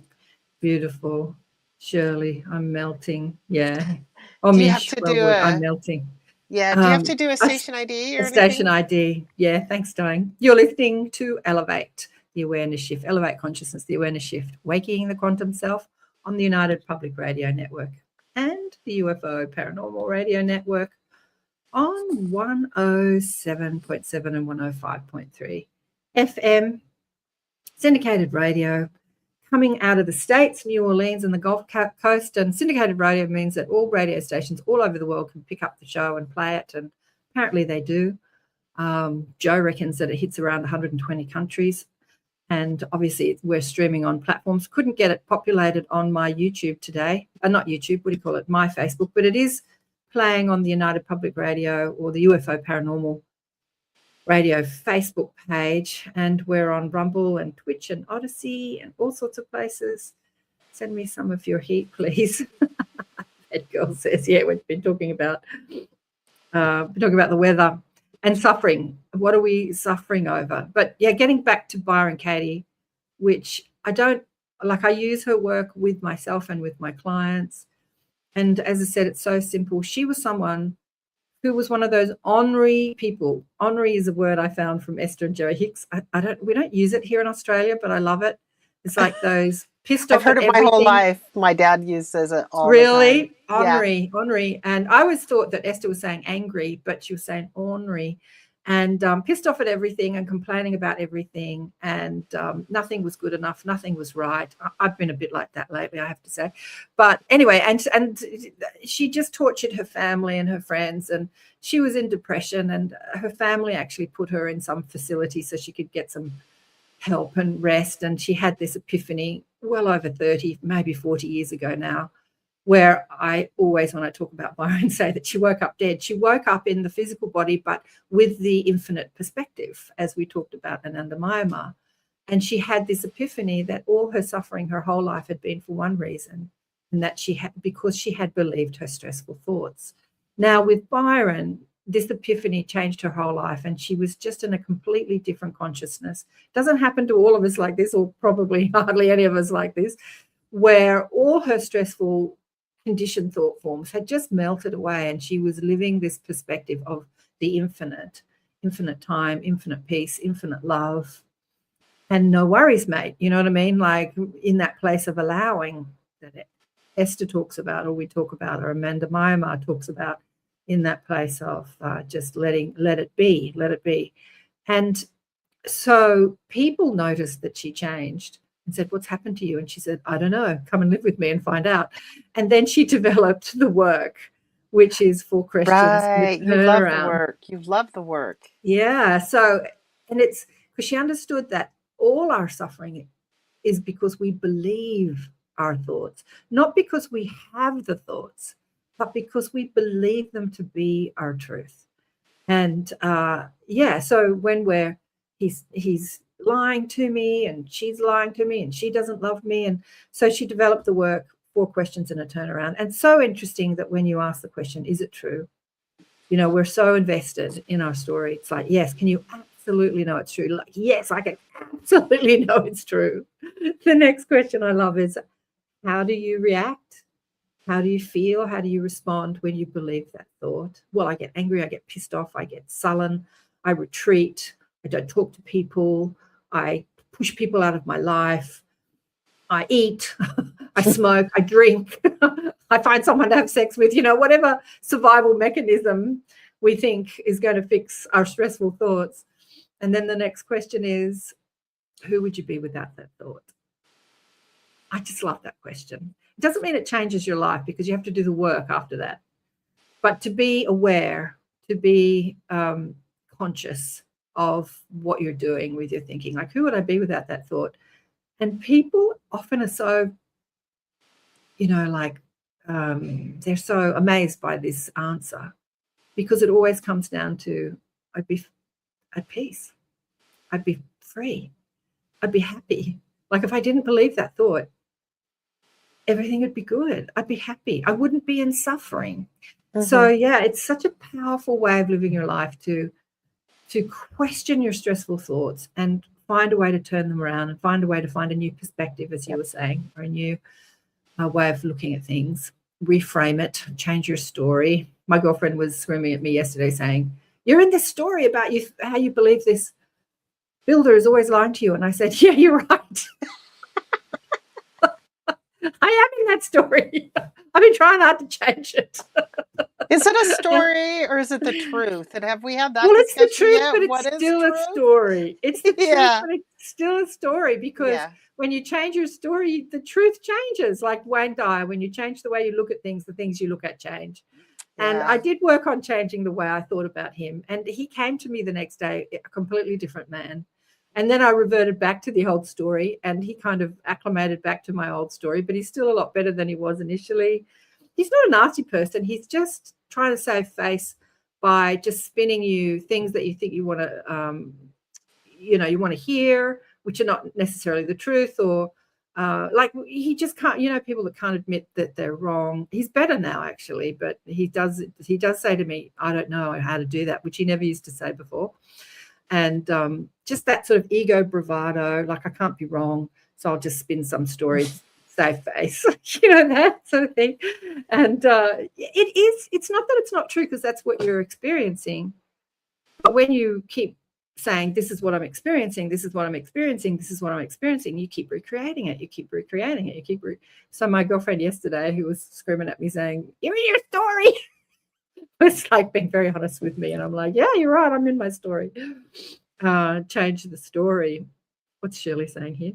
Beautiful. Shirley, I'm melting. Yeah. Do you have to do I'm melting. Yeah. Do you have to do a station ID or anything? Station ID. Yeah. Thanks, darling. You're listening to Elevate, the Awareness Shift, Elevate Consciousness, the Awareness Shift, Waking the Quantum Self on the United Public Radio Network and the UFO Paranormal Radio Network on 107.7 and 105.3 FM, syndicated radio, coming out of the States, New Orleans and the Gulf Coast. And syndicated radio means that all radio stations all over the world can pick up the show and play it, and apparently they do. Joe reckons that it hits around 120 countries. And obviously we're streaming on platforms. Couldn't get it populated on my YouTube today. Not YouTube, what do you call it? My Facebook. But it is playing on the United Public Radio or the UFO Paranormal Radio Facebook page. And we're on Rumble and Twitch and Odyssey and all sorts of places. Send me some of your heat, please. That girl says, yeah, we've been talking about the weather and suffering. What are we suffering over? But yeah, getting back to Byron Katie, which I use her work with myself and with my clients. And as I said, it's so simple. She was someone who was one of those ornery people. Ornery is a word I found from Esther and Jerry Hicks. We don't use it here in Australia, but I love it. It's like those pissed off. I've heard it my whole life. My dad uses it all the time. Really? Ornery. And I always thought that Esther was saying angry, but she was saying ornery. And pissed off at everything and complaining about everything, and nothing was good enough, nothing was right. I've been a bit like that lately, I have to say. But anyway, and she just tortured her family and her friends, and she was in depression, and her family actually put her in some facility so she could get some help and rest. And she had this epiphany well over 30, maybe 40 years ago now, where I always, when I talk about Byron, say that she woke up dead. She woke up in the physical body, but with the infinite perspective, as we talked about in Mayama. And she had this epiphany that all her suffering her whole life had been for one reason, and that because she had believed her stressful thoughts. Now with Byron, this epiphany changed her whole life, and she was just in a completely different consciousness. Doesn't happen to all of us like this, or probably hardly any of us like this, where all her stressful conditioned thought forms had just melted away, and she was living this perspective of the infinite time, infinite peace, infinite love, and no worries, mate. You know what I mean? Like in that place of allowing that Esther talks about, or we talk about, or Amanda Myanmar talks about, in that place of just let it be. And so people noticed that she changed and said, what's happened to you? And she said, I don't know, come and live with me and find out. And then she developed the work, which is for Christians. Right, you love the work. You love the work. Yeah, so, and it's because she understood that all our suffering is because we believe our thoughts, not because we have the thoughts, but because we believe them to be our truth. And so when he's lying to me and she's lying to me and she doesn't love me, and so she developed the work 4 questions and a turnaround. And so interesting that when you ask the question, is it true? We're so invested in our story. It's like, yes, can you absolutely know it's true? Like, yes, I can absolutely know it's true. The next question I love is, how do you react? How do you feel? How do you respond when you believe that thought? Well, I get angry, I get pissed off, I get sullen, I retreat, I don't talk to people, I push people out of my life, I eat, I smoke, I drink, I find someone to have sex with, whatever survival mechanism we think is going to fix our stressful thoughts. And then the next question is, who would you be without that thought? I just love that question. It doesn't mean it changes your life, because you have to do the work after that. But to be aware, to be conscious of what you're doing with your thinking, like, who would I be without that thought? And people often are so, they're so amazed by this answer, because it always comes down to, I'd be at peace. I'd be free. I'd be happy. Like, if I didn't believe that thought, everything would be good. I'd be happy. I wouldn't be in suffering. Mm-hmm. So, it's such a powerful way of living your life to question your stressful thoughts and find a way to turn them around and find a way to find a new perspective, as you were saying, or a new way of looking at things. Reframe it, change your story. My girlfriend was screaming at me yesterday saying, you're in this story about how you believe this builder is always lying to you. And I said, yeah, you're right. I am in that story. I've been trying hard to change it. Is it a story or is it the truth? And have we had that? Well, it's the truth, yet? But it's still a story. It's the truth, but it's still a story, because when you change your story, the truth changes. Like Wayne Dyer, when you change the way you look at things, the things you look at change. Yeah. And I did work on changing the way I thought about him. And he came to me the next day, a completely different man. And then I reverted back to the old story, and he kind of acclimated back to my old story, but he's still a lot better than he was initially. He's not a nasty person. He's just trying to save face by just spinning you things that you think you want to, you want to hear, which are not necessarily the truth, or like he just can't, people that can't admit that they're wrong. He's better now, actually, but he does say to me, I don't know how to do that, which he never used to say before. And just that sort of ego bravado, like I can't be wrong, so I'll just spin some story, save face, that sort of thing. And it's not that it's not true, because that's what you're experiencing. But when you keep saying, this is what I'm experiencing, this is what I'm experiencing, this is what I'm experiencing, you keep recreating it, So my girlfriend yesterday, who was screaming at me saying, you're in your story, was like being very honest with me. And I'm like, yeah, you're right, I'm in my story. Change the story. What's Shirley saying here?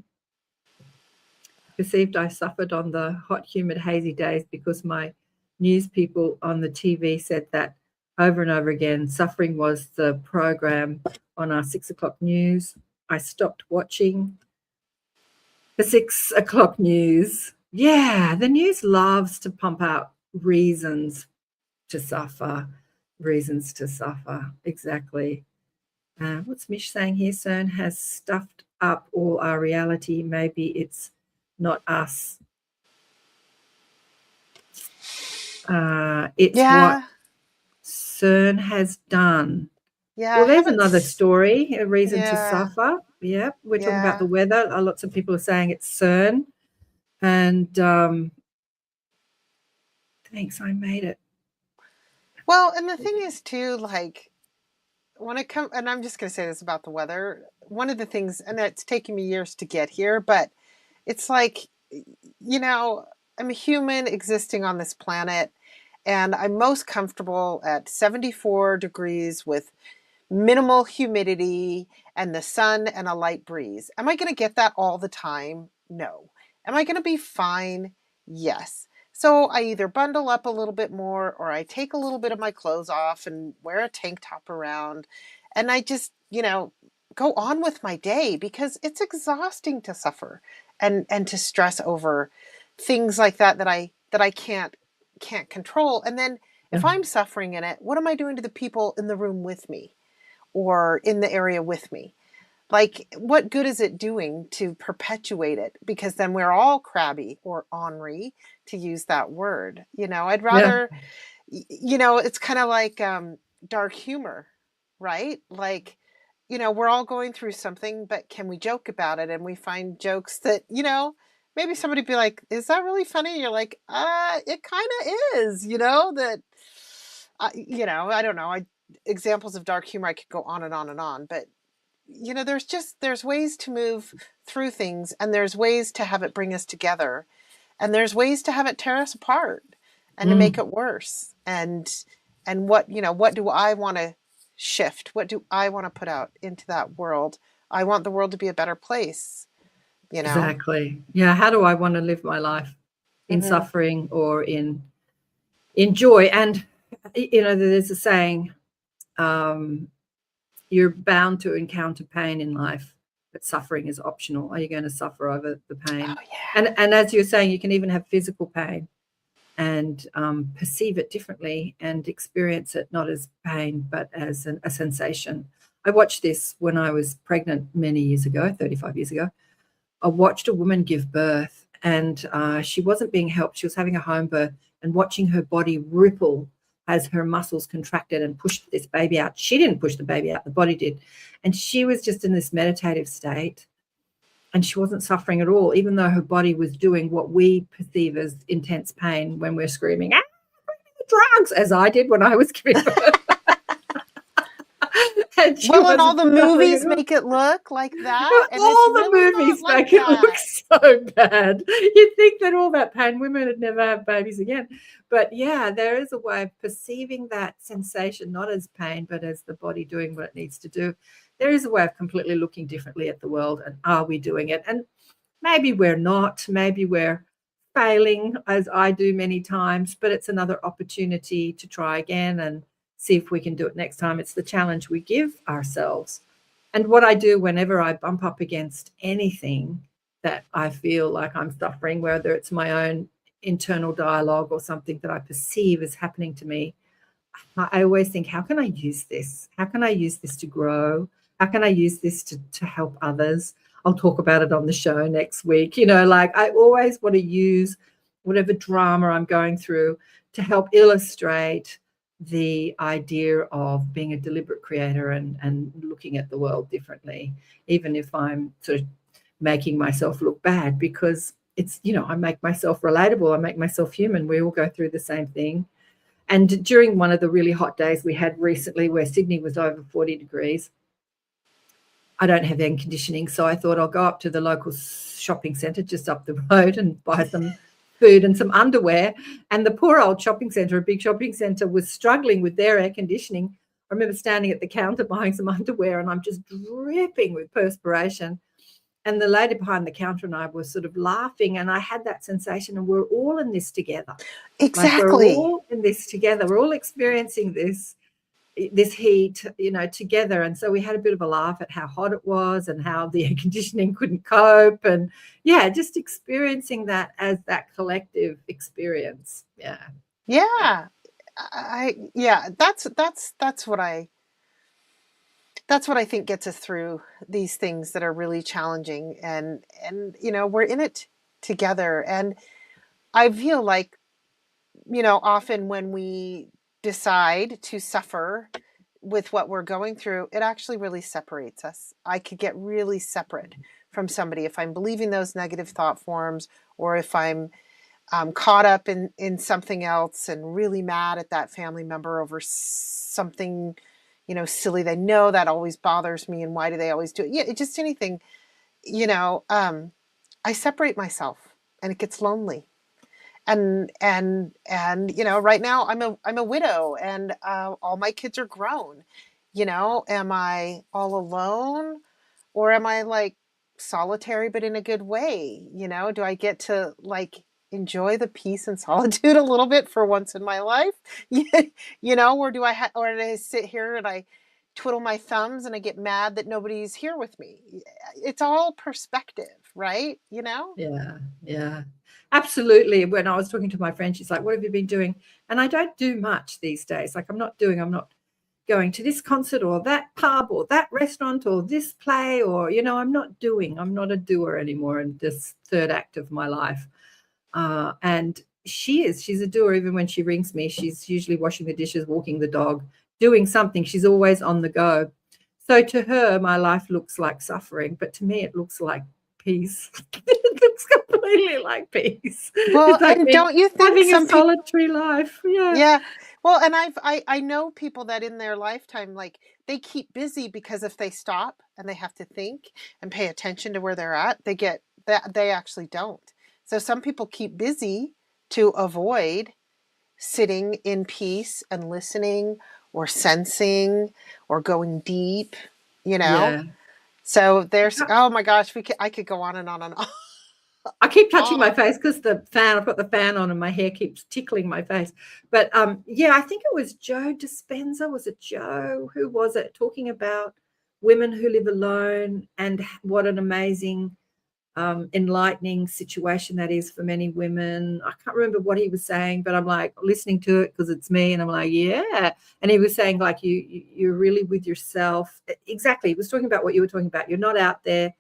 Perceived I suffered on the hot, humid, hazy days because my news people on the TV said that over and over again. Suffering was the program on our 6 o'clock news. I stopped watching the 6 o'clock news. Yeah, the news loves to pump out reasons to suffer. Exactly. What's Mish saying here? CERN has stuffed up all our reality. Maybe it's not us. It's what CERN has done. Yeah. Well, there's another story, a reason to suffer. Yeah, we're talking about the weather. Lots of people are saying it's CERN. And thanks, I made it. Well, and the thing is too, like, when it comes, and I'm just going to say this about the weather, one of the things, and it's taken me years to get here, but it's like, I'm a human existing on this planet, and I'm most comfortable at 74 degrees with minimal humidity and the sun and a light breeze. Am I going to get that all the time? No. Am I going to be fine? Yes. So I either bundle up a little bit more, or I take a little bit of my clothes off and wear a tank top around, and I just, go on with my day, because it's exhausting to suffer and to stress over things like that I can't control. And then if I'm suffering in it, what am I doing to the people in the room with me or in the area with me? Like, what good is it doing to perpetuate it? Because then we're all crabby or ornery, to use that word. I'd rather, it's kind of like dark humor, right? Like, we're all going through something, but can we joke about it? And we find jokes that, maybe somebody be like, is that really funny? You're like, it kind of is, that, I don't know. Examples of dark humor, I could go on and on and on, but there's ways to move through things, and there's ways to have it bring us together, and there's ways to have it tear us apart and to make it worse. And what do I want to shift? What do I want to put out into that world? I want the world to be a better place. Exactly. Yeah. How do I want to live my life in suffering or in joy? And there's a saying, you're bound to encounter pain in life, but suffering is optional. Are you going to suffer over the pain? Oh, yeah. And as you're saying, you can even have physical pain and perceive it differently and experience it not as pain, but as a sensation. I watched this when I was pregnant many years ago, 35 years ago. I watched a woman give birth, and she wasn't being helped. She was having a home birth, and watching her body ripple as her muscles contracted and pushed this baby out. She didn't push the baby out, the body did. And she was just in this meditative state, and she wasn't suffering at all, even though her body was doing what we perceive as intense pain when we're screaming, drugs, as I did when I was giving birth. And all the movies make it look like that. And all the movies make it look so bad. You'd think that all that pain, women would never have babies again. But yeah, there is a way of perceiving that sensation, not as pain, but as the body doing what it needs to do. There is a way of completely looking differently at the world. And are we doing it? And maybe we're not. Maybe we're failing, as I do many times, but it's another opportunity to try again and see if we can do it next time. It's the challenge we give ourselves. And what I do whenever I bump up against anything that I feel like I'm suffering, whether it's my own internal dialogue or something that I perceive is happening to me, I always think, how can I use this? How can I use this to grow? How can I use this to help others? I'll talk about it on the show next week. I always want to use whatever drama I'm going through to help illustrate the idea of being a deliberate creator and looking at the world differently, even if I'm sort of making myself look bad, because it's, I make myself relatable. I make myself human. We all go through the same thing. And during one of the really hot days we had recently, where Sydney was over 40 degrees, I don't have air conditioning. So I thought I'll go up to the local shopping centre just up the road and buy some food and some underwear. And the poor old shopping centre, a big shopping centre, was struggling with their air conditioning. I remember standing at the counter buying some underwear, and I'm just dripping with perspiration. And the lady behind the counter and I were sort of laughing, and I had that sensation, and we're all in this together. Exactly. Like, we're all in this together. We're all experiencing this heat, together. And so we had a bit of a laugh at how hot it was and how the air conditioning couldn't cope. And yeah, just experiencing that as that collective experience. Yeah. Yeah. That's what I think gets us through these things that are really challenging. And we're in it together. And I feel like, often when we decide to suffer with what we're going through, it actually really separates us. I could get really separate from somebody if I'm believing those negative thought forms, or if I'm caught up in something else and really mad at that family member over something, silly. They know that always bothers me, and why do they always do it? Yeah, just anything, I separate myself, and it gets lonely. And right now I'm a widow, and all my kids are grown. Am I all alone, or am I like solitary but in a good way? Do I get to like enjoy the peace and solitude a little bit for once in my life? Or do I sit here and I twiddle my thumbs and I get mad that nobody's here with me? It's all perspective. right? You know? Yeah, absolutely. When I was talking to my friend, she's like, what have you been doing? And I don't do much these days. Like I'm not going to this concert or that pub or that restaurant or this play, or, I'm not a doer anymore in this third act of my life. And she's a doer. Even when she rings me, she's usually washing the dishes, walking the dog, doing something. She's always on the go. So to her, my life looks like suffering, but to me, it looks like peace. It looks completely like peace. Well, like and don't you think having a solitary life? Yeah. Well, and I know people that in their lifetime, like they keep busy because if they stop and they have to think and pay attention to where they're at, they get that they actually don't. So some people keep busy to avoid sitting in peace and listening or sensing or going deep, Yeah. So there's, oh my gosh, I could go on and on and on. I keep touching my face because I've got the fan on and my hair keeps tickling my face. But yeah, I think it was Joe Dispenza. Was it Joe? Who was it? Talking about women who live alone and what an amazing, enlightening situation that is for many women. I can't remember what he was saying, but I'm like listening to it because it's me, and I'm like, yeah. And he was saying like you're really with yourself. Exactly. He was talking about what you were talking about. You're not out there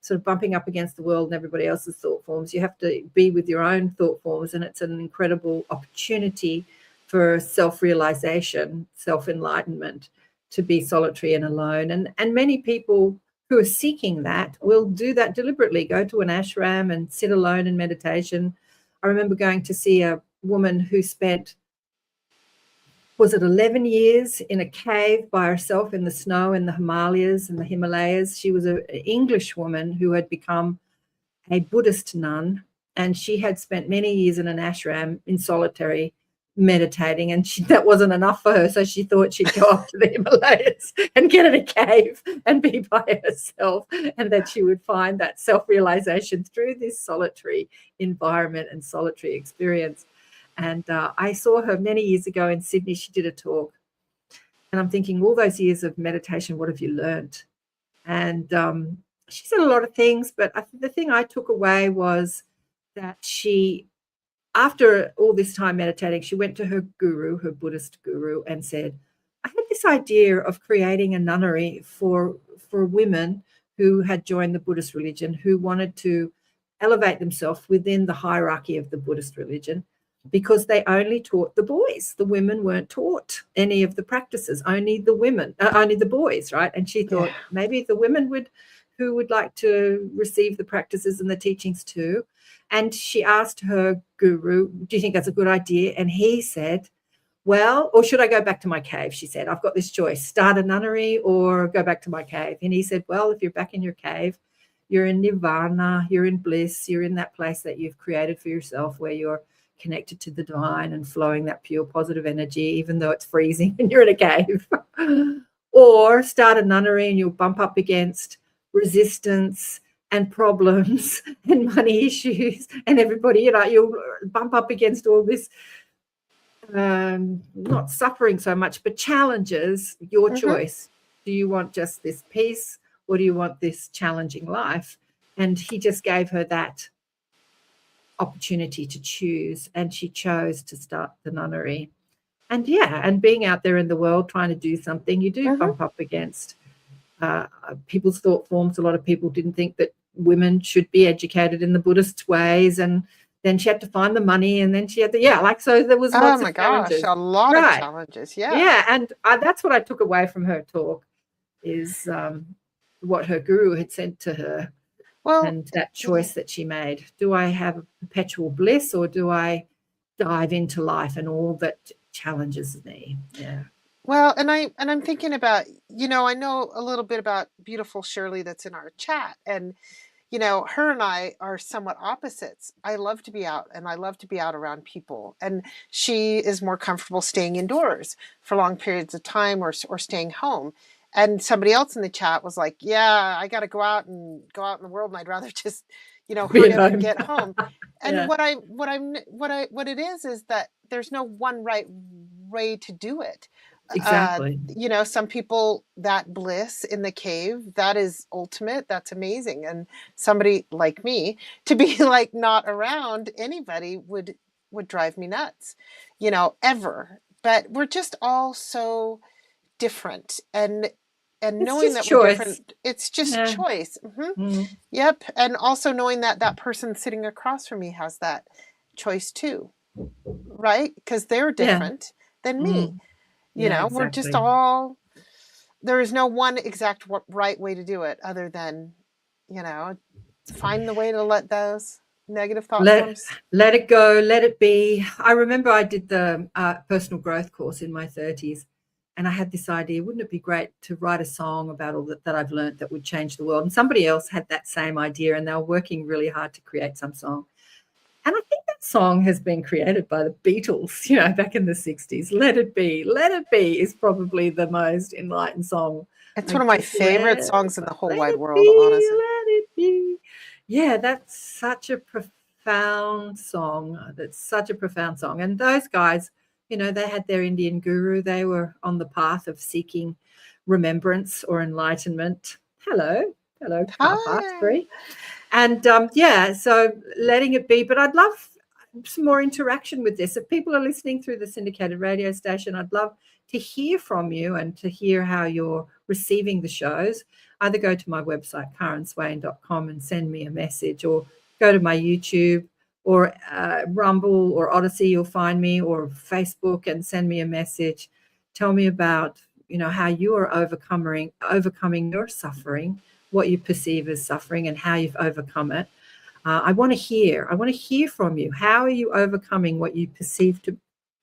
sort of bumping up against the world and everybody else's thought forms. You have to be with your own thought forms, and it's an incredible opportunity for self-realization, self-enlightenment, to be solitary and alone. And many people who are seeking that will do that deliberately, go to an ashram and sit alone in meditation. I remember going to see a woman who spent, was it 11 years in a cave by herself in the snow in the Himalayas. She was an English woman who had become a Buddhist nun, and she had spent many years in an ashram in solitary meditating, and that wasn't enough for her, so she thought she'd go up to the Himalayas and get in a cave and be by herself, and that she would find that self-realization through this solitary environment and solitary experience. And I saw her many years ago in Sydney. She did a talk, and I'm thinking, all those years of meditation, what have you learned? And she said a lot of things, but the thing I took away was that she, after all this time meditating, she went to her guru, her Buddhist guru, and said, I had this idea of creating a nunnery for women who had joined the Buddhist religion, who wanted to elevate themselves within the hierarchy of the Buddhist religion, because they only taught the boys. The women weren't taught any of the practices, only the boys, right? And she thought maybe the women who would like to receive the practices and the teachings too. And she asked her guru, do you think that's a good idea? And he said, well, or should I go back to my cave? She said, I've got this choice, start a nunnery or go back to my cave. And he said, well, if you're back in your cave, you're in nirvana, you're in bliss, you're in that place that you've created for yourself where you're connected to the divine and flowing that pure positive energy, even though it's freezing and you're in a cave. Or start a nunnery and you'll bump up against resistance and problems and money issues and everybody, you'll bump up against all this, not suffering so much, but challenges. Your choice. Do you want just this peace, or do you want this challenging life? And he just gave her that opportunity to choose, and she chose to start the nunnery. And and being out there in the world trying to do something, you do bump up against people's thought forms. A lot of people didn't think that women should be educated in the Buddhist ways, and then she had to find the money, and then she had to so there was lots of challenges. A lot of challenges. And that's what I took away from her talk, is what her guru had said to her. Well, and that choice that she made. Do I have perpetual bliss, or do I dive into life and all that challenges me? Yeah. Well, and I'm thinking about, I know a little bit about beautiful Shirley that's in our chat, and her and I are somewhat opposites. I love to be out, and I love to be out around people, and she is more comfortable staying indoors for long periods of time, or staying home. And somebody else in the chat was like, yeah, I got to go out in the world, and I'd rather just, hurry up and get home. And what it is that there's no one right way to do it. Exactly. Some people, that bliss in the cave, that is ultimate. That's amazing. And somebody like me, to be like not around anybody would drive me nuts, ever. But we're just all so different. And knowing that we're different, it's just choice. Yep. And also knowing that that person sitting across from me has that choice too, right? Because they're different than me. Exactly. We're just all, there is no one exact right way to do it other than, find the way to let those negative thought forms. Let it go, let it be. I remember I did the personal growth course in my 30s, and I had this idea, wouldn't it be great to write a song about all that I've learned that would change the world? And somebody else had that same idea, and they were working really hard to create some song. And I think that song has been created by the Beatles, back in the 60s. Let It Be is probably the most enlightened song. It's one of my favorite songs in the whole wide world, honestly. Let it be. Yeah, that's such a profound song. And those guys, they had their Indian guru. They were on the path of seeking remembrance or enlightenment. Hello, car parts free. And so letting it be. But I'd love some more interaction with this. If people are listening through the syndicated radio station, I'd love to hear from you and to hear how you're receiving the shows. Either go to my website, KarenSwain.com, and send me a message, or go to my YouTube or Rumble or Odyssey, you'll find me, or Facebook, and send me a message. Tell me about, how you are overcoming your suffering, what you perceive as suffering, and how you've overcome it. I want to hear from you. How are you overcoming what you perceive to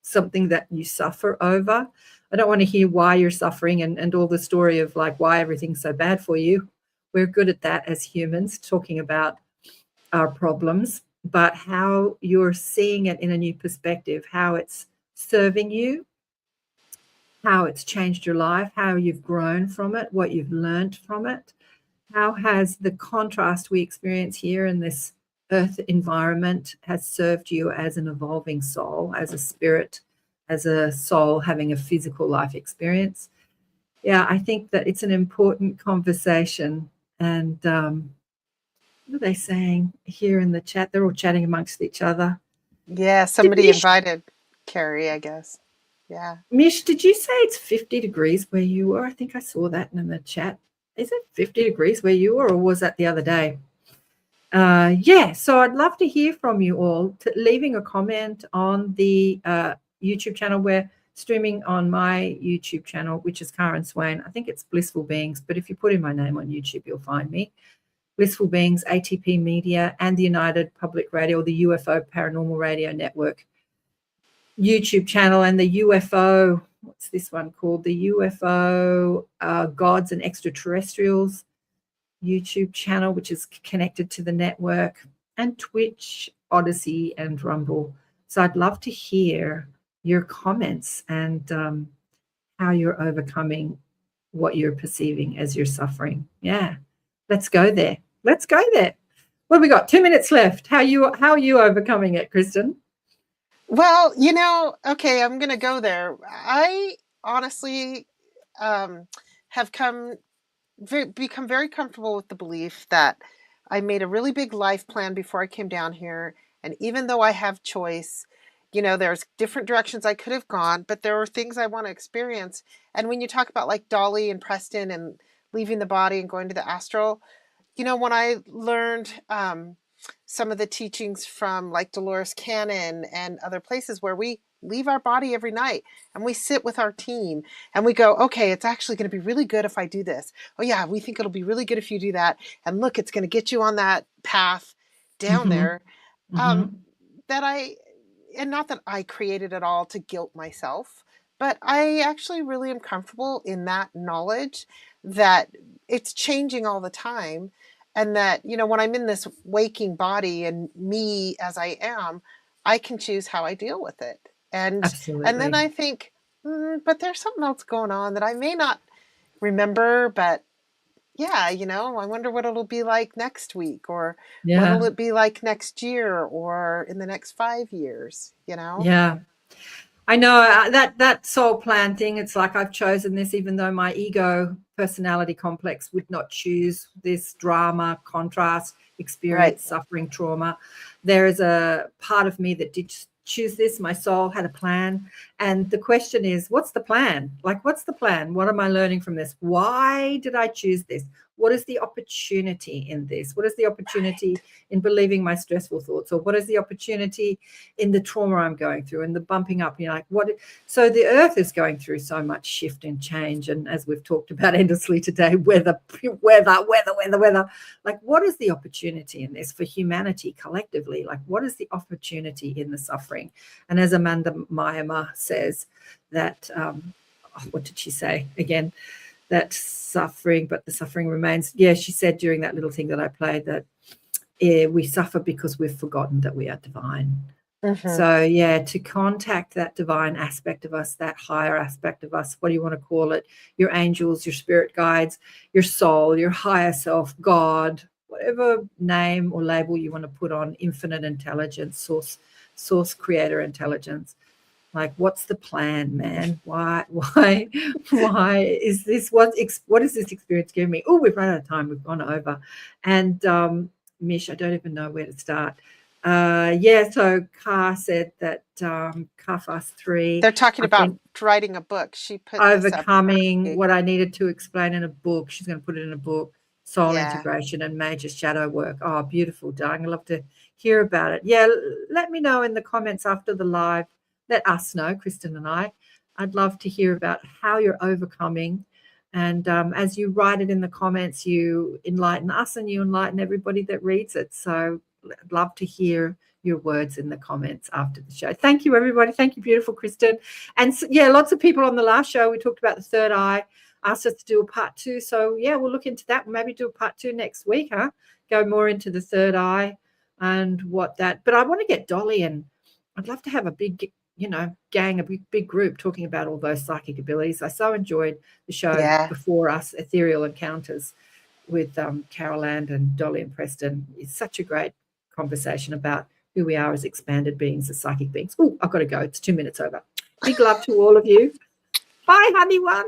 something that you suffer over? I don't want to hear why you're suffering and all the story of like why everything's so bad for you. We're good at that as humans, talking about our problems, but how you're seeing it in a new perspective, how it's serving you, how it's changed your life, how you've grown from it, what you've learned from it. How has the contrast we experience here in this earth environment has served you as an evolving soul, as a spirit, as a soul having a physical life experience? Yeah, I think that it's an important conversation. And what are they saying here in the chat? They're all chatting amongst each other. Yeah, somebody invited Carrie, I guess. Yeah. Mish, did you say it's 50 degrees where you were? I think I saw that in the chat. Is it 50 degrees where you were, or was that the other day? So I'd love to hear from you all, leaving a comment on the YouTube channel. We're streaming on my YouTube channel, which is KAren Swain. I think it's Blissful Beings, but if you put in my name on YouTube, you'll find me. Blissful Beings, ATP Media, and the United Public Radio, the UFO Paranormal Radio Network YouTube channel, and the UFO, what's this one called? The UFO Gods and Extraterrestrials YouTube channel, which is connected to the network, and Twitch, Odyssey, and Rumble. So I'd love to hear your comments and how you're overcoming what you're perceiving as your suffering. Yeah, let's go there. Let's go there. What have we got? 2 minutes left. How are you overcoming it, Kristin? Well, okay, I'm going to go there. I honestly have become very comfortable with the belief that I made a really big life plan before I came down here. And even though I have choice, there's different directions I could have gone, but there are things I want to experience. And when you talk about like Dolly and Preston and leaving the body and going to the astral, when I learned some of the teachings from like Dolores Cannon and other places where we leave our body every night and we sit with our team and we go, okay, it's actually going to be really good if I do this. Oh yeah, we think it'll be really good if you do that. And look, it's going to get you on that path down there. And not that I created it all to guilt myself, but I actually really am comfortable in that knowledge that it's changing all the time. And that, when I'm in this waking body and me as I am, I can choose how I deal with it. And then I think, but there's something else going on that I may not remember, but yeah, I wonder what it'll be like next week, or what will it be like next year, or in the next 5 years, Yeah. I know that soul plan thing. It's like I've chosen this, even though my ego personality complex would not choose this drama, contrast, experience, suffering, trauma. There is a part of me that did choose this. My soul had a plan. And the question is, what's the plan? Like, what's the plan? What am I learning from this? Why did I choose this? What is the opportunity in this? What is the opportunity in believing my stressful thoughts? Or what is the opportunity in the trauma I'm going through and the bumping up? You know, like what? So the earth is going through so much shift and change. And as we've talked about endlessly today, weather. Like, what is the opportunity in this for humanity collectively? Like, what is the opportunity in the suffering? And as Amanda Mayama says, that, what did she say again? That suffering, but the suffering remains. Yeah, she said during that little thing that I played that we suffer because we've forgotten that we are divine. So, yeah, to contact that divine aspect of us, that higher aspect of us, what do you want to call it? Your angels, your spirit guides, your soul, your higher self, God, whatever name or label you want to put on infinite intelligence, source creator intelligence. Like, what's the plan, man? Why is this, what is this experience giving me? Oh, we've run out of time. We've gone over. And Mish, I don't even know where to start. So Car said that Fast 3. They're talking about writing a book. She put overcoming what I needed to explain in a book. She's going to put it in a book. Soul integration and major shadow work. Oh, beautiful, darling. I'd love to hear about it. Yeah, let me know in the comments after the live. Let us know, Kristin and I. I'd love to hear about how you're overcoming. And as you write it in the comments, you enlighten us and you enlighten everybody that reads it. So I'd love to hear your words in the comments after the show. Thank you, everybody. Thank you, beautiful Kristin. And yeah, lots of people on the last show, we talked about the third eye, asked us to do a part 2. So yeah, we'll look into that. We'll maybe do a part 2 next week, huh? Go more into the third eye and what that. But I want to get Dolly, and I'd love to have a big, gang, a big group talking about all those psychic abilities. I so enjoyed the show before us, Ethereal Encounters, with Carol and Dolly and Preston. It's such a great conversation about who we are as expanded beings, as psychic beings. Oh, I've got to go. It's 2 minutes over. Big love to all of you. Bye, honey one.